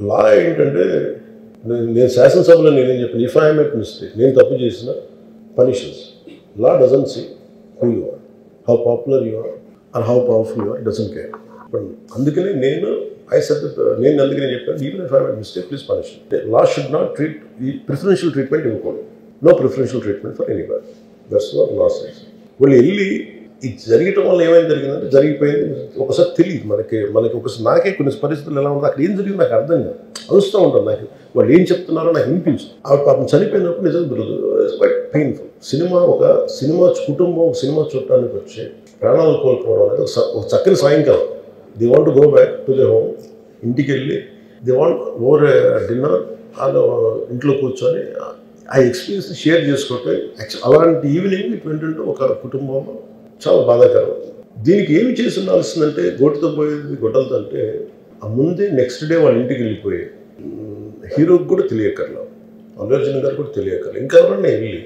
లా ఏంటంటే నేను శాసనసభలో నేనేం చెప్పాను, ఇఫ్ ఐ మేక్ మిస్టేక్, నేను తప్పు చేసిన punishments. Law doesn't see who you are, how popular you are and how powerful you are, doesn't care. అందుకని నేను అందుకనే చెప్పాను, even if I make mistake please punish. Law should not treat ఈ preferential treatment ఇవ్వకూడదు. No preferential treatment for anybody. That's what law says. వాళ్ళు వెళ్ళి ఇది జరగటం వల్ల ఏమైనా జరిగిందంటే జరిగిపోయింది. ఒకసారి తెలియదు మనకి ఒకసారి నాకే కొన్ని పరిస్థితులు ఎలా ఉందో అక్కడ ఏం జరిగింది నాకు అర్థం కాదు, అరుస్తూ ఉంటాను. నాకు వాళ్ళు ఏం చెప్తున్నారో నాకు వినిపించదు. ఆ పాపం చనిపోయినప్పుడు నిజంగా క్వైట్ పెయిన్ఫుల్. సినిమా కుటుంబం ఒక సినిమా చూడటానికి వచ్చి ప్రాణాలు కోల్పోవడం అనేది ఒక చక్కని సాయంకాలం. They want to go back to they home. ఇంటికి వెళ్ళి దే వాంట్ ఓవర్ డిన్నర్ వాళ్ళు ఇంట్లో కూర్చొని ఆ ఎక్స్పీరియన్స్ షేర్ చేసుకుంటే అలాంటి ఈవినింగ్ ఏంటంటే ఒక కుటుంబం చాలా బాధాకరం. దీనికి ఏమి చేసి ఉండాల్సిందంటే గోటుతో పోయేది గొడ్డలతో అంటే ఆ ముందే నెక్స్ట్ డే వాళ్ళ ఇంటికి వెళ్ళిపోయి హీరోకి కూడా తెలియకర్లా, అల్లు అర్జున్ గారు కూడా తెలియకర్లా, ఇంకా ఎవరన్నా వెళ్ళి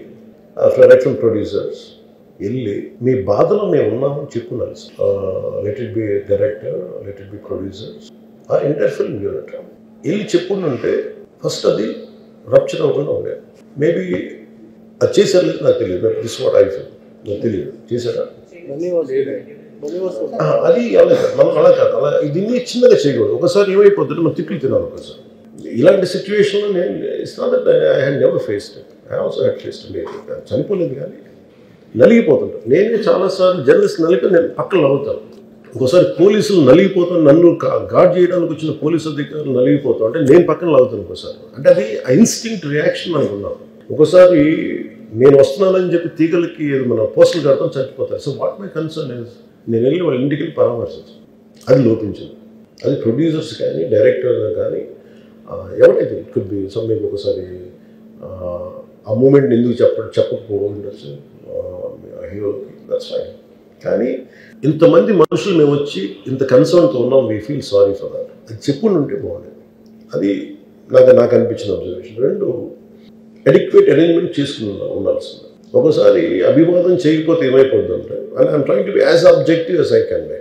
డైరెక్షన్ ప్రొడ్యూసర్స్ వెళ్ళి మీ బాధలో మేము ఉన్నామని చెప్పున్నారు. Let it be director, let it be producers, ఆ ఎంటైర్ ఫిల్మ్ యూనిట్ వెళ్ళి చెప్పుకుంటుంటే ఫస్ట్ అది రప్చర్ అవ్వకుండా ఉండేది. మేబీ అది చేశారు లేదు నాకు తెలియదు. దిస్ వాట్ ఐ ఫీల్, నాకు తెలియదు చేశారా అది. మనం అలా కాదు, అలా దీన్ని చిన్నగా చేయకూడదు. ఒకసారి ఏమైపోతుంటే మనం తిట్లు తినాలి. ఒకసారి ఇలాంటి సిచ్యువేషన్లో నేను it's not that I had never faced it, I also had faced it. చనిపోలేదు కానీ నలిగిపోతుంటాను. నేనే చాలాసార్లు జర్నలిస్ట్ నలిపి నేను పక్కన నవ్వుతాను. ఒకసారి పోలీసులు నలిగిపోతాను, నన్ను గార్డ్ చేయడానికి వచ్చిన పోలీసు అధికారులు నలిగిపోతాం అంటే నేను పక్కన లాగుతాను ఒకసారి. అంటే అది ఇన్స్టింక్ట్ రియాక్షన్ అనుకున్నాను. ఒకసారి నేను వస్తున్నానని చెప్పి తీగలకి మన పోస్టులు కడతాం, చచ్చిపోతారు. So what my concern is నేను వెళ్ళి వాళ్ళ ఇంటికి వెళ్ళి పరామర్శించాను. అది లోపించింది. అది ప్రొడ్యూసర్స్ కానీ డైరెక్టర్ కానీ ఎవరైతే ఇట్ కుడ్ బి సమ్థింగ్. ఒకసారి ఆ మూమెంట్ ఎందుకు చెప్పకపోవచ్చు హీరోకి, దట్స్ ఫైన్. కానీ ఇంతమంది మనుషులు మేము వచ్చి ఇంత కన్సర్న్తో ఉన్నాం, we feel sorry for that, అది చెప్పుకుంటూ ఉంటే బాగుండేది. అది నాకు అనిపించిన అబ్జర్వేషన్. రెండు, అడిక్వేట్ అరేంజ్మెంట్ చేసుకుని ఉండాల్సింది. ఒకసారి అభివాదం చేయకపోతే ఏమైపోద్దంటే, and I'm trying to be as objective as I can be.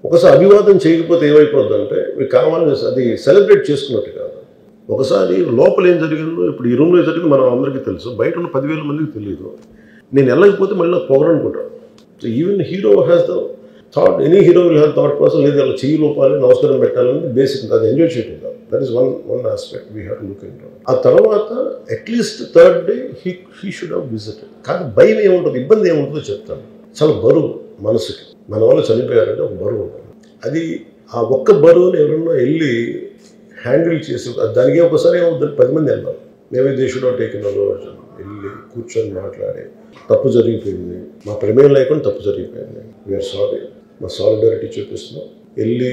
ఒకసారి అభివాదం చేయకపోతే ఏమైపోద్దంటే మీకు కావాలని అది సెలబ్రేట్ చేసుకున్నట్టు కాదు. ఒకసారి లోపల ఏం జరిగిందో ఇప్పుడు ఈ రూమ్లో జరిగింది మనం అందరికీ తెలుసు, బయట ఉన్న 10,000 మందికి తెలియదు. నేను వెళ్ళకపోతే మళ్ళీ పొగరనుకుంటాను. So even hero has the thought, any hero will have thought process. లేదు అలా చెయ్యి లోపాలి, నమస్కారం పెట్టాలని బేసిక్, అది ఎంజాయ్ చేయటం కాదు. That is one aspect we have to look into. ఆ తర్వాత at least third day he should have visited. కానీ భయం ఏముంటుంది, ఇబ్బంది ఏముంటుందో చెప్తాను. చాలా బరువు మనసుకి, మన వాళ్ళు చనిపోయారంటే ఒక బరువు ఉంటుంది. అది ఆ ఒక్క బరువుని ఎవరన్నా వెళ్ళి హ్యాండిల్ చేసి దానికి ఒకసారి ఏమవుతుంది, 10 మంది వెళ్దాం, మేమే they should have taken Allu Arjun. వెళ్ళి కూర్చొని మాట్లాడి తప్పు జరిగిపోయింది, మా ప్రమేయం లేకుండా తప్పు జరిగిపోయింది, వీఆర్ సారీ, మా సాలిడారిటీ చూపిస్తున్నాం. వెళ్ళి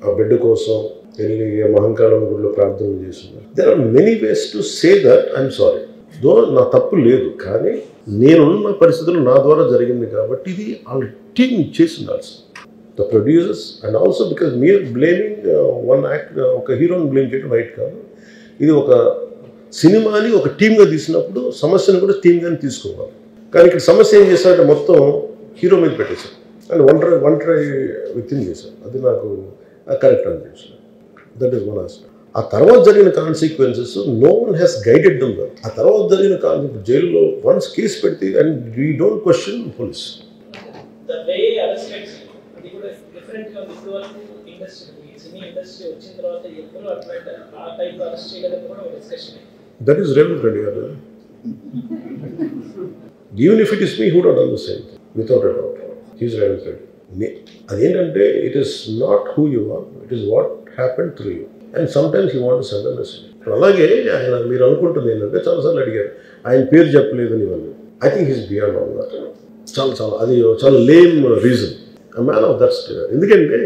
ఆ బిడ్డ కోసం వెళ్ళి మహంకాళం గుడిలో ప్రార్థనలు చేస్తున్నారు. There are many ways to say that I'm sorry. Though నా తప్పు లేదు, కానీ నేనున్న పరిస్థితులు నా ద్వారా జరిగింది కాబట్టి ఇది వాళ్ళ టీం చేసి ఉండాల్సింది. The producers and also because మీరు బ్లేమింగ్ వన్ యాక్ట్, ఒక హీరోని బ్లేమ్ చేయడం రైట్ కాదు. ఇది ఒక సినిమాని ఒక టీమ్గా తీసినప్పుడు సమస్యను కూడా టీమ్గానే తీసుకోవాలి. కానీ ఇక్కడ సమస్య ఏం చేశారంటే మొత్తం హీరో మీద పెట్టేశారు అండ్ వన్ ట్రై వ్యక్తిని చేశారు. అది నాకు కరెక్ట్ అనిపించింది. That is one aspect. ఆ తర్వాత జరిగిన consequences no one has guided them well. ఆ తర్వాత జరిగిన జైల్లో వన్స్ కేసు పెడితే and we don't question police. That is Revant Reddy. Even if it is me who would have done the same thing, without a doubt. He is Revant Reddy. Adendante, it is not who you are, it is what happened through you. And sometimes you want to send a message. అలాగే ఆయన మీరు అనుకుంటుంది ఏంటంటే చాలాసార్లు అడిగారు ఆయన పేరు చెప్పలేదని వాళ్ళు. I think he's beyond all that. చాలా అది చాలా lame reason. a man of that state. ఎందుకంటే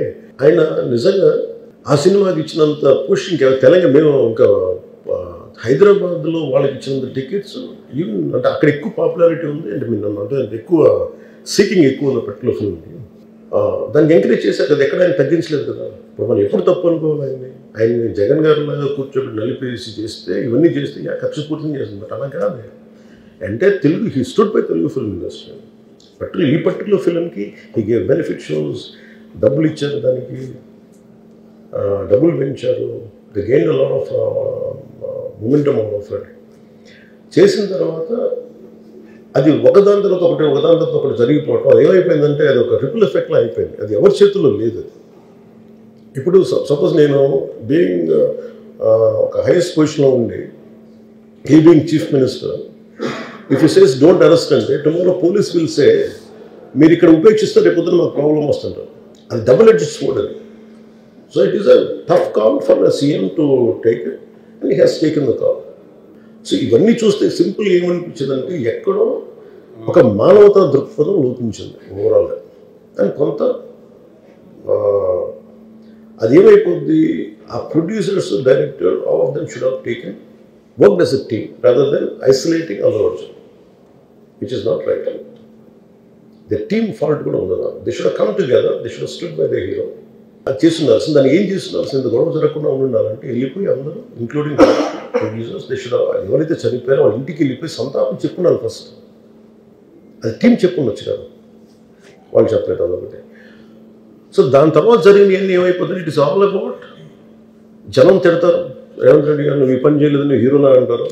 ఆయన నిజంగా ఆ సినిమాకి ఇచ్చినంత పుష్ ఇంకా తెలంగాణ మేము ఇంకా హైదరాబాద్లో వాళ్ళకి ఇచ్చినంత టికెట్స్ ఈవెన్ అంటే అక్కడ ఎక్కువ పాపులారిటీ ఉంది అంటే మీరు అంటే ఎక్కువ సీకింగ్ ఎక్కువ ఉన్న పర్టికులర్ ఫిల్మ్కి దాన్ని ఎంకరేజ్ చేశారు కదా, ఎక్కడ ఆయన తగ్గించలేదు కదా. ఇప్పుడు మనం ఎప్పుడు తప్పు అనుకోవాలి ఆయన్ని జగన్ గారిలాగా కూర్చోబెట్టి నలిపేసి చేస్తే ఇవన్నీ చేస్తే కక్షపూర్తిని చేస్తుంది. బట్ అలా కాదు. అంటే Telugu he stood by Telugu film industry. ఈ పర్టికులర్ ఫిల్మ్కి హీ గేవ్ బెనిఫిట్ షోస్, డబ్బులు ఇచ్చారు, దానికి డబ్బులు పెంచారు, they gained a lot of momentum of it. చేసిన తర్వాత అది ఒకదాని తర్వాత ఒకటి జరిగిపోవటం, అది ఏమైపోయిందంటే అది ఒక రిపుల్ ఎఫెక్ట్లో అయిపోయింది. అది ఎవరి చేతుల్లో లేదు. ఇప్పుడు సపోజ్ నేను బీయింగ్ ఒక హైయెస్ట్ పొజిషన్లో ఉండి, he being chief minister, if he says don't arrest అంటే tomorrow police will say మీరు ఇక్కడ ఉపేక్షిస్తే రేపు పొద్దున మాకు ప్రాబ్లం వస్తుంటారు. అది డబుల్ ఎడ్జ్డ్ స్వోర్డ్ అది. So it is a tough call for the CM to take it and he has taken the call. So ఇవన్నీ చూస్తే సింపుల్ ఏమనిపించిందంటే ఎక్కడో ఒక మానవతా దృక్పథం లోపించింది ఓవరాల్గా. అండ్ కొంత అదేమైపోద్ది, ఆ producers, director, all of them should have taken worked as a team rather than isolating Allu Arjun, which is not right. The team fault కూడా ఉండదు. They should have come together, they should have stood by their hero. అది చేస్తుండాల్సింది, దాన్ని ఏం చేస్తుండాల్సింది, గొడవ జరగకుండా ఉండాలంటే వెళ్ళిపోయి అందరూ ఇంక్లూడింగ్ ప్రొడ్యూసర్స్ దే షుడ్ ఎవరైతే చనిపోయారో వాళ్ళ ఇంటికి వెళ్ళిపోయి సంతాపం చెప్పున్నారు ఫస్ట్. అది టీం చెప్పుండొచ్చు కదా, వాళ్ళు చెప్పలేదు అదొకటి. సో దాని తర్వాత జరిగినవన్నీ ఏమైపోతుంది, ఇట్ ఇస్ ఆల్ అబౌట్ జనం తిడతారు, రేవంత్ రెడ్డి గారు నువ్వు ఈ పని చేయలేదు, నువ్వు హీరోనా అంటారు.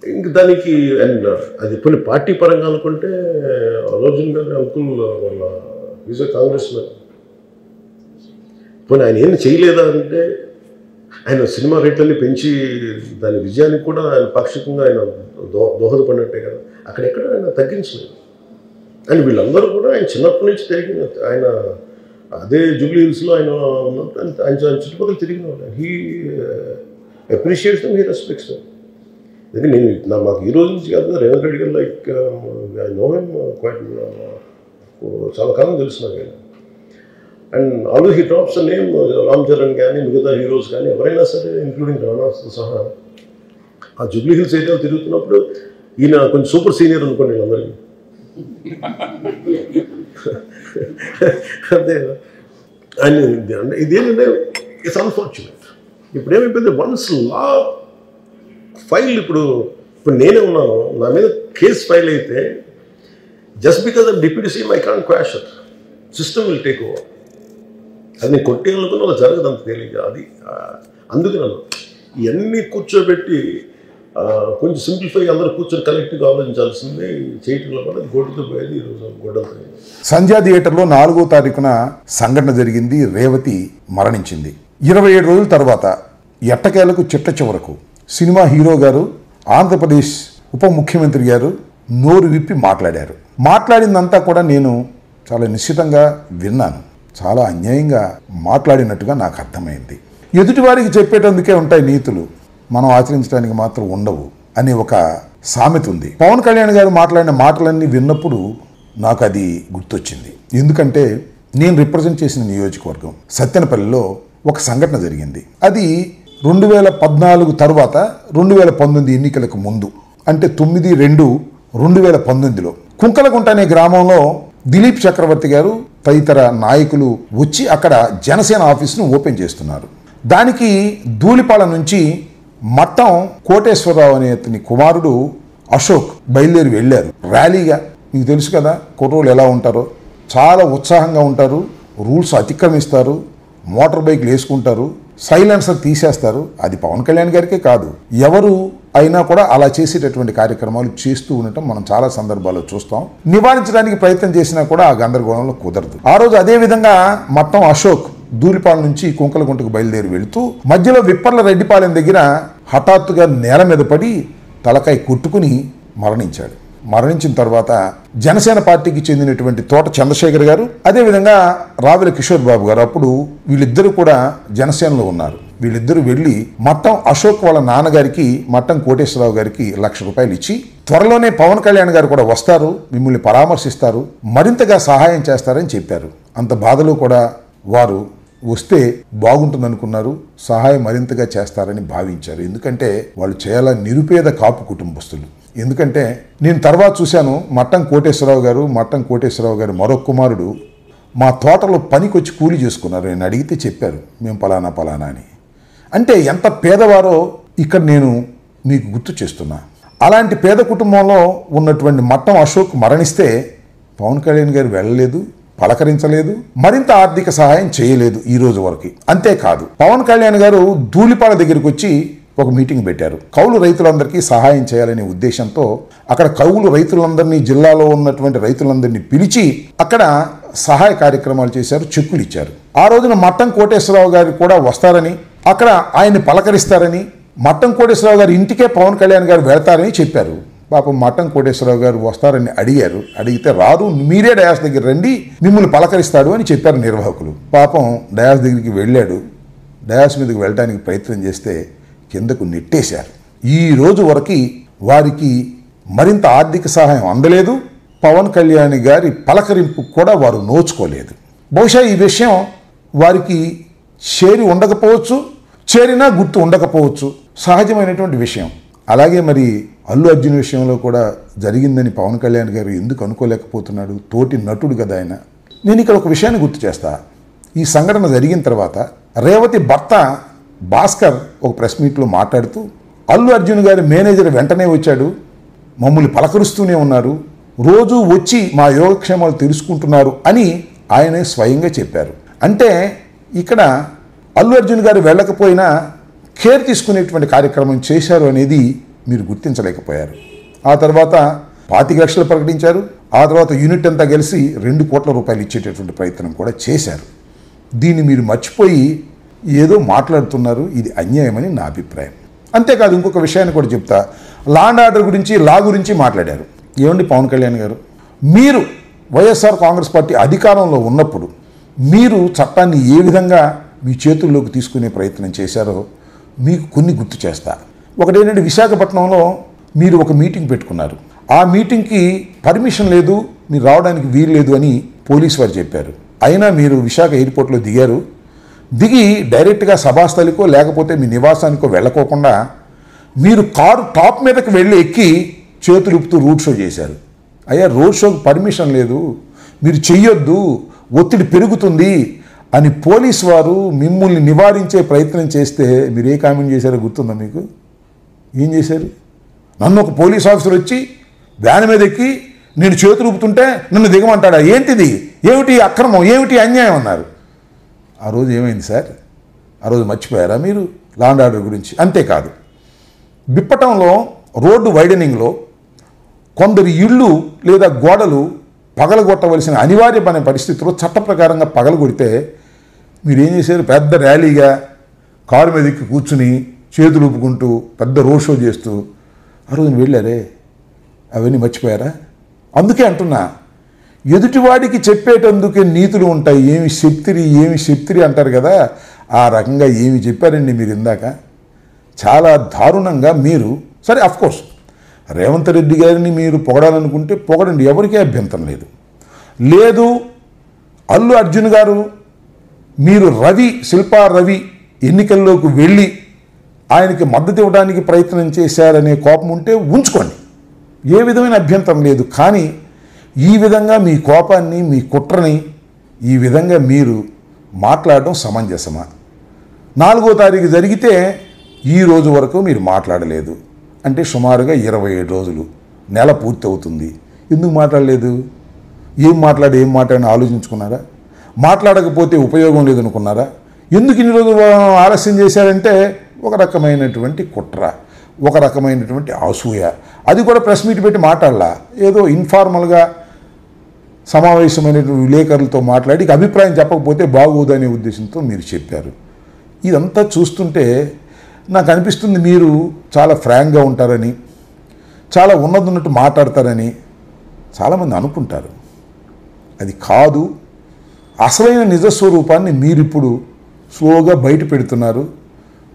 ఇంక దానికి అండ్ అది కొన్ని పార్టీ పరంగా అనుకుంటే అల్లు అర్జున్ గారి అంకుల్ వాళ్ళ ఈజ్ కాంగ్రెస్ మ్యాన్, పోనీ ఆయన ఏం చేయలేదా అంటే ఆయన సినిమా రేట్లన్నీ పెంచి దాని విజయానికి కూడా ఆయన పాక్షికంగా ఆయన దోహదపడినట్టే కదా, అక్కడెక్కడ ఆయన తగ్గించలేదు. అండ్ వీళ్ళందరూ కూడా ఆయన చిన్నప్పటి నుంచి తిరిగి ఆయన అదే జూబ్లీ హిల్స్లో ఆయన ఉన్నప్పుడు ఆయన చుట్టుపక్కల తిరిగిన వాళ్ళు. He appreciates them, he respects them. ఎందుకంటే నేను మాకు ఈ రోజు నుంచి కాదు, Revanth Reddy garu like I know him quite, చాలా కాలం తెలుసు నాకు. And always he drops the name Ram Charan కానీ మిగతా హీరోస్ కానీ ఎవరైనా సరే ఇంక్లూడింగ్ రాణాతో సహా ఆ జూబ్లీ హిల్స్ ఏరియాలో తిరుగుతున్నప్పుడు ఈయన కొంచెం సూపర్ సీనియర్ అనుకోండి వీళ్ళందరికీ. అదే ఆయన ఇదేంటంటే ఇట్స్ అన్ఫార్చునేట్. ఇప్పుడు ఏమైపోయింది, వన్స్ లా ఫైల్ ఇప్పుడు నేనే ఉన్నాను, నా మీద కేసు ఫైల్ అయితే just because of deputy CM I can't quash it, system will take over. అది నేను కొట్టేయాలనుకున్న అలా జరగదు అంత తేలిక. అది అందుకే నన్ను ఇవన్నీ కూర్చోబెట్టి కొంచెం సింప్లిఫై అందరూ కూర్చొని కలెక్టివ్గా ఆలోచించాల్సిందే. చేయటంలో కూడా గోటుతో పోయేది ఈరోజు గొడ్డలతో. సంధ్యా థియేటర్లో 4వ తారీఖున సంఘటన జరిగింది. రేవతి మరణించింది. 27 రోజుల తర్వాత ఎట్టకేలకు చిట్ట చివరకు సినిమా హీరో గారు, ఆంధ్రప్రదేశ్ ఉప ముఖ్యమంత్రి గారు నోరు విప్పి మాట్లాడారు. మాట్లాడిందంతా కూడా నేను చాలా నిశ్చితంగా విన్నాను. చాలా అన్యాయంగా మాట్లాడినట్టుగా నాకు అర్థమైంది. ఎదుటివారికి చెప్పేటందుకే ఉంటాయి నీతులు, మనం ఆచరించడానికి మాత్రం ఉండవు అనే ఒక సామెత ఉంది. పవన్ కళ్యాణ్ గారు మాట్లాడిన మాటలన్నీ విన్నప్పుడు నాకు అది గుర్తొచ్చింది. ఎందుకంటే నేను రిప్రజెంట్ చేసిన నియోజకవర్గం సత్తెనపల్లిలో ఒక సంఘటన జరిగింది. అది 2014 తర్వాత 2019 ఎన్నికలకు ముందు, అంటే 9/2/2019లో కుంకలగుంట అనే గ్రామంలో దిలీప్ చక్రవర్తి గారు తదితర నాయకులు వచ్చి అక్కడ జనసేన ఆఫీస్ను ఓపెన్ చేస్తున్నారు. దానికి ధూళిపాల నుంచి మట్టం కోటేశ్వరరావు అనే అతని కుమారుడు అశోక్ బయలుదేరి వెళ్ళారు ర్యాలీగా. మీకు తెలుసు కదా కుర్రోళ్ళు ఎలా ఉంటారో, చాలా ఉత్సాహంగా ఉంటారు, రూల్స్ అతిక్రమిస్తారు, మోటార్ బైక్లు వేసుకుంటారు, సైలెన్సర్ తీసేస్తారు. అది పవన్ కళ్యాణ్ గారికే కాదు, ఎవరు అయినా కూడా అలా చేసేటటువంటి కార్యక్రమాలు చేస్తూ ఉండటం మనం చాలా సందర్భాల్లో చూస్తాం. నివారించడానికి ప్రయత్నం చేసినా కూడా ఆ గందరగోళంలో కుదరదు. ఆ రోజు అదే విధంగా మట్టం అశోక్ ధూళిపాలెం నుంచి కుంకలగుంటకు బయలుదేరి వెళుతూ మధ్యలో విప్పర్ల రెడ్డిపాలెం దగ్గర హఠాత్తుగా నేల మీద పడి తలకాయ కొట్టుకుని మరణించాడు. మరణించిన తర్వాత జనసేన పార్టీకి చెందినటువంటి తోట చంద్రశేఖర్ గారు, అదేవిధంగా రావెల కిషోర్ బాబు గారు, అప్పుడు వీళ్ళిద్దరూ కూడా జనసేనలో ఉన్నారు. వీళ్ళిద్దరూ వెళ్ళి మట్టం అశోక్ వాళ్ళ నాన్నగారికి, మట్టం కోటేశ్వరరావు గారికి ₹1,00,000 ఇచ్చి త్వరలోనే పవన్ కళ్యాణ్ గారు కూడా వస్తారు, మిమ్మల్ని పరామర్శిస్తారు, మరింతగా సహాయం చేస్తారని చెప్పారు. అంత బాధలో కూడా వారు వస్తే బాగుంటుందనుకున్నారు, సహాయం మరింతగా చేస్తారని భావించారు. ఎందుకంటే వాళ్ళు చాలా నిరుపేద కాపు కుటుంబస్తులు. ఎందుకంటే నేను తర్వాత చూశాను, మట్టం కోటేశ్వరరావు గారు మరొక కుమారుడు మా తోటలో పనికొచ్చి కూలి చేసుకున్నారు. నేను అడిగితే చెప్పారు మేము పలానా అని. అంటే ఎంత పేదవారో ఇక్కడ నేను మీకు గుర్తు చేస్తున్నా. అలాంటి పేద కుటుంబంలో ఉన్నటువంటి మట్టం అశోక్ మరణిస్తే పవన్ కళ్యాణ్ గారు వెళ్ళలేదు, పలకరించలేదు, మరింత ఆర్థిక సహాయం చేయలేదు ఈ రోజు వరకు. అంతేకాదు పవన్ కళ్యాణ్ గారు ధూళిపాల దగ్గరికి వచ్చి ఒక మీటింగ్ పెట్టారు. కౌలు రైతులందరికీ సహాయం చేయాలనే ఉద్దేశంతో అక్కడ కౌలు రైతులందరినీ, జిల్లాలో ఉన్నటువంటి రైతులందరినీ పిలిచి అక్కడ సహాయ కార్యక్రమాలు చేశారు, చెక్కులు ఇచ్చారు. ఆ రోజున మట్టం కోటేశ్వరరావు గారు కూడా వస్తారని, అక్కడ ఆయన్ని పలకరిస్తారని, మట్టం కోటేశ్వరరావు గారి ఇంటికే పవన్ కళ్యాణ్ గారు వెళ్తారని చెప్పారు. పాపం మట్టం కోటేశ్వరరావు గారు వస్తారని అడిగారు. అడిగితే రాదు, మీరే డయాస్ దగ్గర రండి, మిమ్మల్ని పలకరిస్తాడు అని చెప్పారు నిర్వాహకులు. పాపం డయాస్ దగ్గరికి వెళ్ళాడు. డయాస్ మీదకి వెళ్ళడానికి ప్రయత్నం చేస్తే కిందకు నెట్టేశారు. ఈ రోజు వరకు వారికి మరింత ఆర్థిక సహాయం అందలేదు. పవన్ కళ్యాణ్ గారి పలకరింపు కూడా వారు నోచుకోలేదు. బహుశా ఈ విషయం వారికి చేరి ఉండకపోవచ్చు, చేరినా గుర్తు ఉండకపోవచ్చు, సహజమైనటువంటి విషయం. అలాగే మరి అల్లు అర్జున్ విషయంలో కూడా జరిగిందని పవన్ కళ్యాణ్ గారు ఎందుకు అనుకోలేకపోతున్నాడు? తోటి నటుడు కదా ఆయన. నేను ఇక్కడ ఒక విషయాన్ని గుర్తు చేస్తా. ఈ సంఘటన జరిగిన తర్వాత రేవతి భర్త భాస్కర్ ఒక ప్రెస్ మీట్లో మాట్లాడుతూ, అల్లు అర్జున్ గారి మేనేజర్ వెంటనే వచ్చాడు, మమ్మల్ని పలకరుస్తూనే ఉన్నారు, రోజు వచ్చి మా యోగక్షేమాలు తెలుసుకుంటున్నారు అని ఆయనే స్వయంగా చెప్పారు. అంటే ఇక్కడ అల్లు అర్జున్ గారు వెళ్ళకపోయినా కేర్ తీసుకునేటువంటి కార్యక్రమం చేశారు అనేది మీరు గుర్తించలేకపోయారు. ఆ తర్వాత 25 లక్షలు ప్రకటించారు. ఆ తర్వాత యూనిట్ అంతా కలిసి 2 కోట్ల రూపాయలు ఇచ్చేటటువంటి ప్రయత్నం కూడా చేశారు. దీన్ని మీరు మర్చిపోయి ఏదో మాట్లాడుతున్నారు. ఇది అన్యాయమని నా అభిప్రాయం. అంతేకాదు ఇంకొక విషయాన్ని కూడా చెప్తా. లా అండ్ ఆర్డర్ గురించి, లా గురించి మాట్లాడారు. ఏమండి పవన్ కళ్యాణ్ గారు, మీరు వైఎస్ఆర్ కాంగ్రెస్ పార్టీ అధికారంలో ఉన్నప్పుడు మీరు చట్టాన్ని ఏ విధంగా మీ చేతుల్లోకి తీసుకునే ప్రయత్నం చేశారో మీకు కొన్ని గుర్తు చేస్తా. ఒకటేంటంటే, విశాఖపట్నంలో మీరు ఒక మీటింగ్ పెట్టుకున్నారు. ఆ మీటింగ్కి పర్మిషన్ లేదు, మీరు రావడానికి వీలు లేదు అని పోలీసు వారు చెప్పారు. అయినా మీరు విశాఖ ఎయిర్పోర్ట్లో దిగారు. దిగి డైరెక్ట్గా సభాస్థలికో లేకపోతే మీ నివాసానికో వెళ్ళకోకుండా మీరు కారు టాప్ మీదకి వెళ్ళి ఎక్కి చేతులు ఊపుతూ రోడ్ షో చేశారు. అయ్యా, రోడ్ షోకి పర్మిషన్ లేదు, మీరు చెయ్యొద్దు, ఒత్తిడి పెరుగుతుంది అని పోలీసు వారు మిమ్మల్ని నివారించే ప్రయత్నం చేస్తే మీరు ఏ కామెంట్ చేశారో గుర్తుందా మీకు? ఏం చేశారు? నన్ను ఒక పోలీస్ ఆఫీసర్ వచ్చి వ్యాన్ మీద ఎక్కి నేను చేతులు ఊపుతుంటే నన్ను దిగమంటాడా? ఏంటిది? ఏమిటి అక్రమం? ఏమిటి అన్యాయం అన్నారు. ఆ రోజు ఏమైంది సార్? ఆ రోజు మర్చిపోయారా మీరు లా అండ్ ఆర్డర్ గురించి? అంతేకాదు, బిప్పటంలో రోడ్డు వైడనింగ్లో కొందరు ఇళ్ళు లేదా గోడలు పగలగొట్టవలసిన అనివార్యమైన పరిస్థితుల్లో చట్ట ప్రకారంగా పగలగొడితే మీరేం చేశారు? పెద్ద ర్యాలీగా కారు మీద ఎక్కి కూర్చుని చేతులు ఊపుకుంటూ పెద్ద రోడ్ షో చేస్తూ ఆ రోజున వెళ్ళారే. అవన్నీ మర్చిపోయారా? అందుకే అంటున్నా, ఎదుటివాడికి చెప్పేటందుకే నీతులు ఉంటాయి. ఏమి శక్తిరి అంటారు కదా, ఆ రకంగా ఏమి చెప్పారండి మీరు ఇందాక. చాలా దారుణంగా మీరు. సరే, అఫ్కోర్స్ రేవంత్ రెడ్డి గారిని మీరు పొగడాలనుకుంటే పొగడండి, ఎవరికీ అభ్యంతరం లేదు. లేదు, అల్లు అర్జున్ గారు మీరు శిల్పా రవి ఎన్నికల్లోకి వెళ్ళి ఆయనకి మద్దతు ఇవ్వడానికి ప్రయత్నం చేశారనే కోపం ఉంటే ఉంచుకోండి, ఏ విధమైన అభ్యంతరం లేదు. కానీ ఈ విధంగా మీ కోపాన్ని, మీ కుట్రని ఈ విధంగా మీరు మాట్లాడడం సమంజసమా? 4వ తారీఖు జరిగితే ఈ రోజు వరకు మీరు మాట్లాడలేదు అంటే సుమారుగా 27 రోజులు, నెల పూర్తి అవుతుంది. ఎందుకు మాట్లాడలేదు? ఏం మాట్లాడిన ఆలోచించుకున్నారా? మాట్లాడకపోతే ఉపయోగం లేదనుకున్నారా? ఎందుకు ఇన్ని రోజులు ఆలస్యం చేశారంటే ఒక రకమైనటువంటి కుట్ర, ఒక రకమైనటువంటి అసూయ. అది కూడా ప్రెస్ మీట్ పెట్టి మాట్లాడలా, ఏదో ఇన్ఫార్మల్గా సమావేశమైనటువంటి విలేకరులతో మాట్లాడి అభిప్రాయం చెప్పకపోతే బాగోదనే ఉద్దేశంతో మీరు చెప్పారు. ఇదంతా చూస్తుంటే నాకు అనిపిస్తుంది మీరు చాలా ఫ్రాంక్గా ఉంటారని, చాలా ఉన్నట్టు మాట్లాడతారని చాలామంది అనుకుంటారు. అది కాదు. అసలైన నిజస్వరూపాన్ని మీరిప్పుడు స్లోగా బయట పెడుతున్నారు.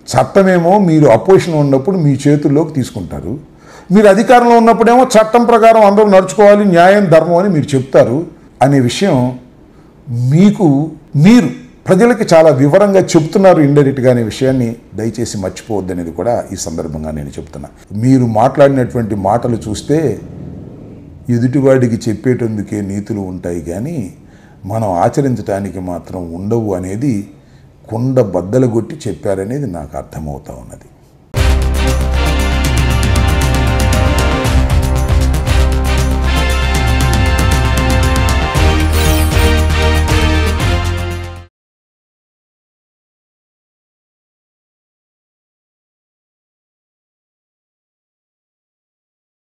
చట్టమేమో మీరు అపోజిషన్ ఉన్నప్పుడు మీ చేతుల్లోకి తీసుకుంటారు, మీరు అధికారంలో ఉన్నప్పుడేమో చట్టం ప్రకారం అందరూ నడుచుకోవాలి, న్యాయం ధర్మం అని మీరు చెప్తారు అనే విషయం మీరు ప్రజలకి చాలా వివరంగా చెప్తున్నారు ఇండైరెక్ట్గా అనే విషయాన్ని దయచేసి మర్చిపోవద్దు అనేది కూడా ఈ సందర్భంగా నేను చెప్తున్నా. మీరు మాట్లాడినటువంటి మాటలు చూస్తే ఎదుటివాడికి చెప్పేటందుకే నీతులు ఉంటాయి కానీ మనం ఆచరించడానికి మాత్రం ఉండవు అనేది కుండ బద్దలు కొట్టి చెప్పారనేది నాకు అర్థమవుతా ఉన్నది.